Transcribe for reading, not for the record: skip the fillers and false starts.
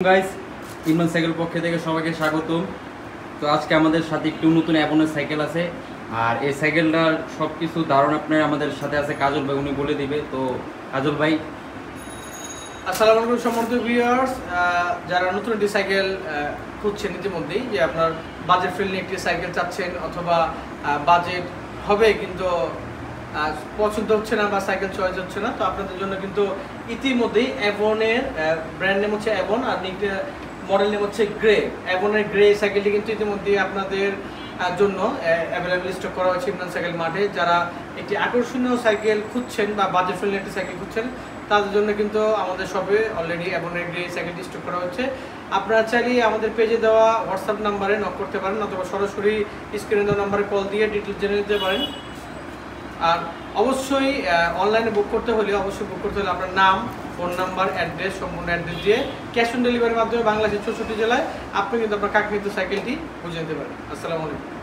Guys Imran cycle পক্ষ থেকে সবাইকে স্বাগতম। তো আজকে আমাদের সাথে একটু নতুন অ্যাভনের সাইকেল আছে, আর এই সাইকেলটার সব কিছু ধারণা আপনার আমাদের সাথে আছে কাজল ভাই, উনি বলে দিবে। তো কাজল ভাই। আসসালামু আলাইকুম সম্মানিত ভিউয়ার্স, যারা নতুন একটি সাইকেল খুঁজছেন ইতিমধ্যেই, যে আপনার বাজেট ফ্রেন্ডলি একটি সাইকেল চাচ্ছেন অথবা বাজেট হবে কিন্তু পছন্দ হচ্ছে না বা সাইকেল চয়েস হচ্ছে না, তো আপনাদের জন্য কিন্তু ইতিমধ্যেই অ্যাভনের ব্র্যান্ড নেম হচ্ছে অ্যাভন আর মডেল নেম হচ্ছে গ্রে। অ্যাভনের গ্রে সাইকেলটি কিন্তু ইতিমধ্যেই আপনাদের জন্য অ্যাভেলেবেল স্টক করা হয়েছে ইমরান সাইকেল মাঠে। যারা একটি আকর্ষণীয় সাইকেল খুঁজছেন বা বাজেট ফ্রেন্ডলি একটি সাইকেল খুঁজছেন তাদের জন্য কিন্তু আমাদের শপে অলরেডি অ্যাভনের গ্রে সাইকেলটি স্টক করা হচ্ছে। আপনারা চাইলে আমাদের পেজে দেওয়া হোয়াটসঅ্যাপ নাম্বারে নক করতে পারেন অথবা সরাসরি স্ক্রিনে দেওয়া নাম্বারে কল দিয়ে ডিটেলস জেনে নিতে পারেন। আর অবশ্যই অনলাইনে বুক করতে হলে আপনার নাম, ফোন নাম্বার, অ্যাড্রেস, সম্পূর্ণ অ্যাড্রেস দিয়ে ক্যাশ অন ডেলিভারির মাধ্যমে বাংলাদেশের 64 জেলায় আপনি কিন্তু আপনার কাঙ্ক্ষিত সাইকেলটি বুঝে নিতে পারেন। আসসালামু আলাইকুম।